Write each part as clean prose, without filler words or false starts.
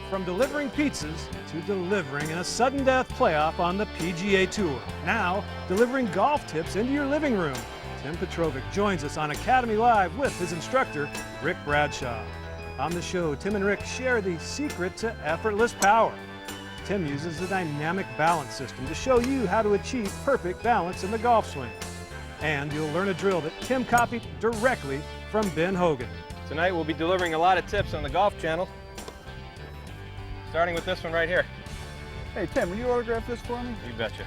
From delivering pizzas to delivering a sudden death playoff on the PGA Tour. Now, delivering golf tips into your living room. Tim Petrovic joins us on Academy Live with his instructor, Rick Bradshaw. On the show, Tim and Rick share the secret to effortless power. Tim uses the dynamic balance system to show you how to achieve perfect balance in the golf swing. And you'll learn a drill that Tim copied directly from Ben Hogan. Tonight we'll be delivering a lot of tips on the Golf Channel. Starting with this one right here. Hey Tim, will you autograph this for me? You betcha.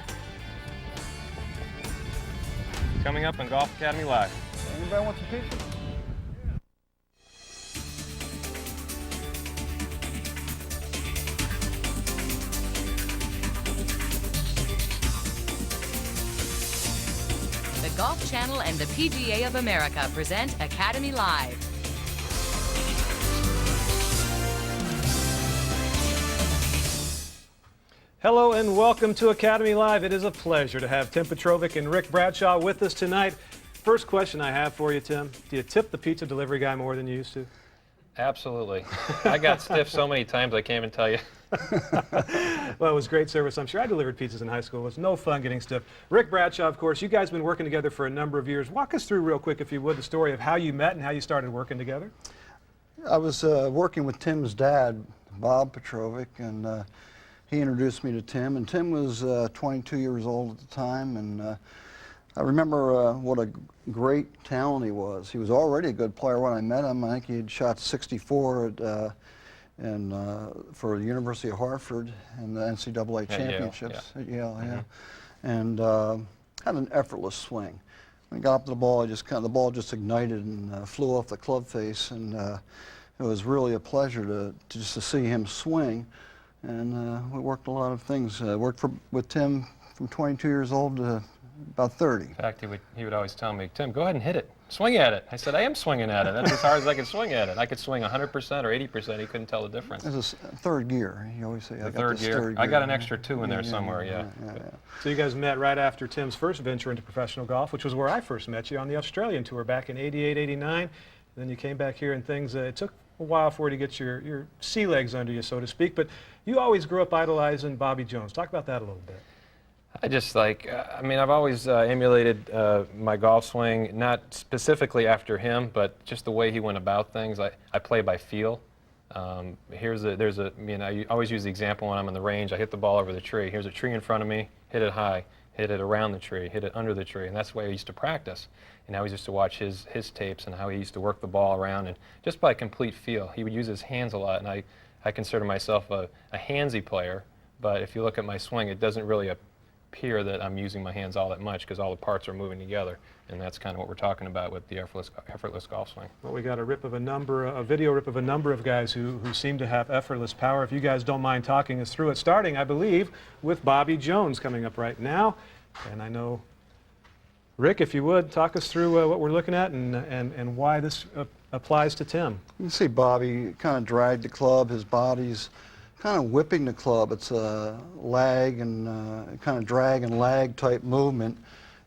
Coming up on Golf Academy Live. Anybody want some pizza? The Golf Channel and the PGA of America present Academy Live. Hello and welcome to Academy Live. It is a pleasure to have Tim Petrovic and Rick Bradshaw with us tonight. First question I have for you, Tim. Do you tip the pizza delivery guy more than you used to? Absolutely. I got stiff so many times I can't even tell you. Well, it was great service, I'm sure. I delivered pizzas in high school. It was no fun getting stiff. Rick Bradshaw, of course, you guys have been working together for a number of years. Walk us through real quick, if you would, the story of how you met and how you started working together. I was working with Tim's dad, Bob Petrovic, and he introduced me to Tim, and Tim was 22 years old at the time, and I remember what a great talent he was. He was already a good player when I met him. I think he had shot 64 at, for the University of Hartford in the NCAA championships at Yale, and had an effortless swing. When he got up to the ball, the ball just ignited and flew off the club face, and it was really a pleasure just to see him swing. And we worked a lot of things. Worked with Tim from 22 years old to about 30. In fact, he would always tell me, Tim, go ahead and hit it. Swing at it. I said, I am swinging at it. That's as hard as I can swing at it. I could swing 100% or 80%. He couldn't tell the difference. It's a third gear. You always say, third gear. I got an extra 2 in there somewhere, yeah. So you guys met right after Tim's first venture into professional golf, which was where I first met you on the Australian tour back in '88, '89. Then you came back here and things, it took a while for you to get your sea legs under you, so to speak, but you always grew up idolizing Bobby Jones. Talk about that a little bit. I just I've always emulated my golf swing, not specifically after him, but just the way he went about things. I play by feel. I always use the example when I'm in the range. I hit the ball over the tree. Here's a tree in front of me, hit it high, hit it around the tree, hit it under the tree, and that's the way I used to practice. And I always used to watch his tapes and how he used to work the ball around, and just by complete feel. He would use his hands a lot, and I consider myself a handsy player, but if you look at my swing, it doesn't really appear that I'm using my hands all that much because all the parts are moving together, and that's kind of what we're talking about with the effortless golf swing. Well, we got a video rip of a number of guys who seem to have effortless power. If you guys don't mind talking us through it, starting, I believe, with Bobby Jones coming up right now, and I know, Rick, if you would, talk us through what we're looking at and why this applies to Tim. You can see Bobby kind of dragged the club. His body's kind of whipping the club. It's a lag and kind of drag and lag type movement,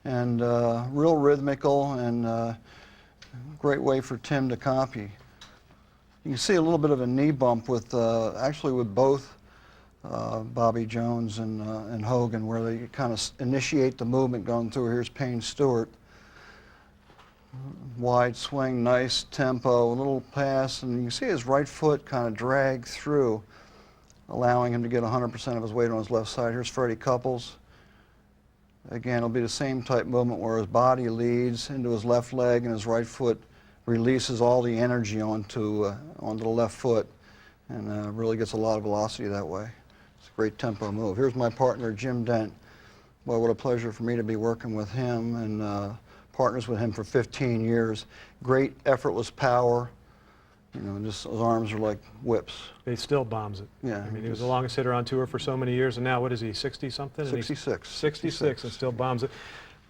and real rhythmical, and great way for Tim to copy. You can see a little bit of a knee bump with actually with both Bobby Jones and Hogan, where they kind of initiate the movement going through. Here's Payne Stewart. Wide swing, nice tempo, a little pass, and you can see his right foot kind of drag through, allowing him to get 100% of his weight on his left side. Here's Freddie Couples. Again, it'll be the same type movement where his body leads into his left leg and his right foot releases all the energy onto the left foot, and really gets a lot of velocity that way. It's a great tempo move. Here's my partner, Jim Dent. Well, what a pleasure for me to be working with him, and partners with him for 15 years. Great effortless power. You know, just his arms are like whips. He still bombs it. Yeah. I mean, he was the longest hitter on tour for so many years, and now what is he, 60-something? 66. 66 and still bombs it.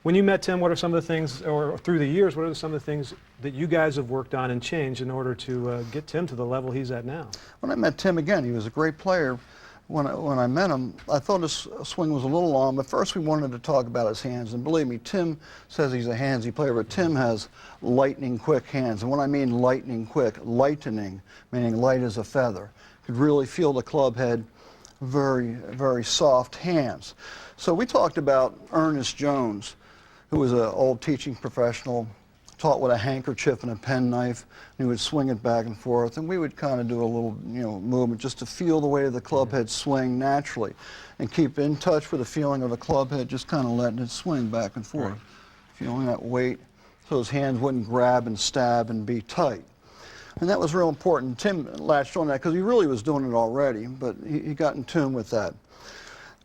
When you met Tim, what are some of the things, or through the years, what are some of the things that you guys have worked on and changed in order to get Tim to the level he's at now? When I met Tim again, he was a great player. When I met him, I thought his swing was a little long, but first we wanted to talk about his hands. And believe me, Tim says he's a handsy player, but Tim has lightning quick hands. And when I mean lightning quick, lightening, meaning light as a feather, could really feel the club head, very, very soft hands. So we talked about Ernest Jones, who was an old teaching professional, taught with a handkerchief and a penknife, and he would swing it back and forth, and we would kind of do a little, movement just to feel the way of the club head swing naturally, and keep in touch with the feeling of the club head, just kind of letting it swing back and forth, feeling that weight, so his hands wouldn't grab and stab and be tight. And that was real important. Tim latched on that because he really was doing it already, but he got in tune with that.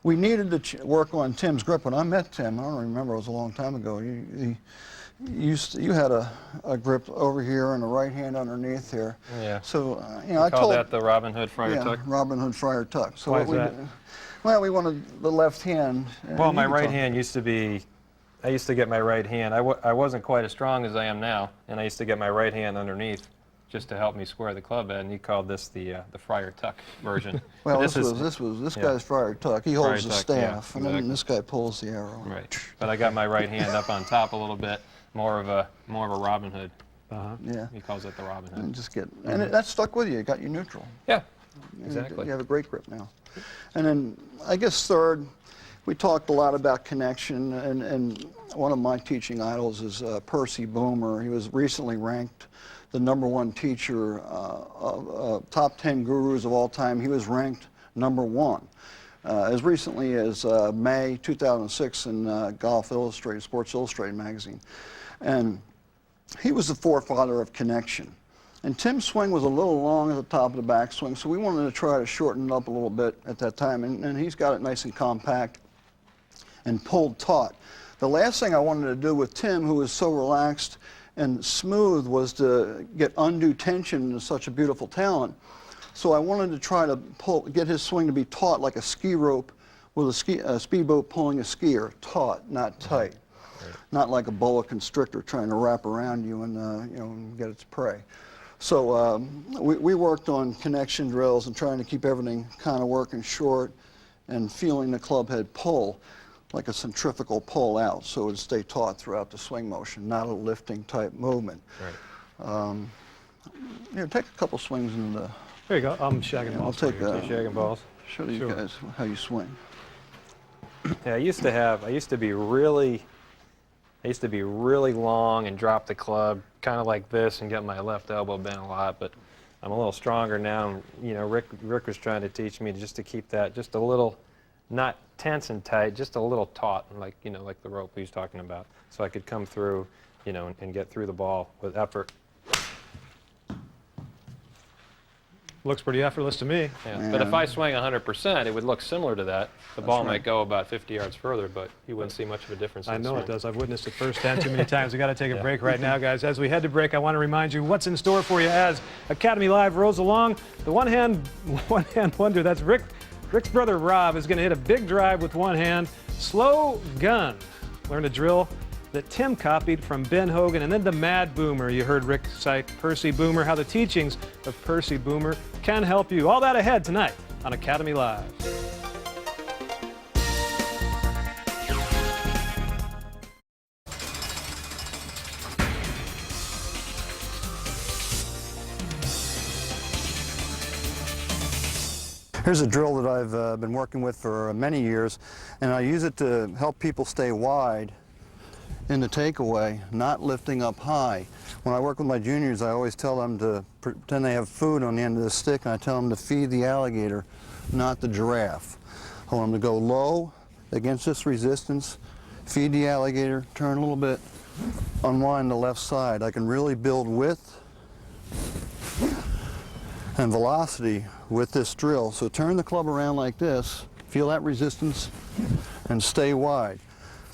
We needed to work on Tim's grip. When I met Tim, I don't remember, it was a long time ago, you had a grip over here and a right hand underneath here. Yeah. So, I told that the Robin Hood Friar Tuck. Robin Hood Friar Tuck. So why is that? Well, we wanted the left hand. Well, my right hand used to be, I used to get my right hand. I wasn't quite as strong as I am now, and I used to get my right hand underneath just to help me square the club head, and he called this the Friar Tuck version. Well, this guy's Friar Tuck. He holds the staff, and then this guy pulls the arrow. Right. But I got my right hand up on top a little bit, more of a Robin Hood. Yeah. He calls it the Robin Hood. And that stuck with you. It got you neutral. Yeah. Exactly. You have a great grip now. And then I guess third, we talked a lot about connection, and one of my teaching idols is Percy Boomer. He was recently ranked the #1 teacher of top 10 gurus of all time. He was ranked #1 as recently as May 2006 in Golf Illustrated, Sports Illustrated magazine. And he was the forefather of connection. And Tim's swing was a little long at the top of the backswing, so we wanted to try to shorten it up a little bit at that time. And he's got it nice and compact and pulled taut. The last thing I wanted to do with Tim, who was so relaxed and smooth, was to get undue tension into such a beautiful talent. So I wanted to try to get his swing to be taut like a ski rope with a speedboat pulling a skier, taut, not tight. Right. Not like a boa constrictor trying to wrap around you and get its prey. So we worked on connection drills and trying to keep everything kind of working short and feeling the club head pull like a centrifugal pull out, so it would stay taut throughout the swing motion, not a lifting type movement. Right. Take a couple swings in the. There you go. I'm shagging balls. I'll take shagging balls. Show you guys how you swing. Yeah, I used to be really long and drop the club kind of like this and get my left elbow bent a lot, but I'm a little stronger now. Rick was trying to teach me just to keep that just a little, not tense and tight, just a little taut, like like the rope he was talking about, so I could come through, and get through the ball with effort. Looks pretty effortless to me. Yeah. But if I swing 100%, it would look similar to that. The ball might go about 50 yards further, but you wouldn't see much of a difference. I know it does. I've witnessed it firsthand too many times. We've got to take a break right now, guys. As we head to break, I want to remind you what's in store for you as Academy Live rolls along. The one-hand wonder, that's Rick's brother Rob is going to hit a big drive with one hand. Slow gun. Learn a drill that Tim copied from Ben Hogan, and then the Mad Boomer. You heard Rick cite Percy Boomer, how the teachings of Percy Boomer can help you. All that ahead tonight on Academy Live. Here's a drill that I've been working with for many years, and I use it to help people stay wide in the takeaway, not lifting up high. When I work with my juniors, I always tell them to pretend they have food on the end of the stick, and I tell them to feed the alligator, not the giraffe. I want them to go low against this resistance, feed the alligator, turn a little bit, unwind the left side. I can really build width and velocity with this drill. So turn the club around like this, feel that resistance, and stay wide.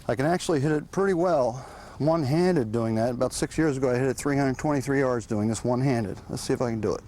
I can actually hit it pretty well one-handed doing that. About 6 years ago I hit it 323 yards doing this one-handed. Let's see if I can do it.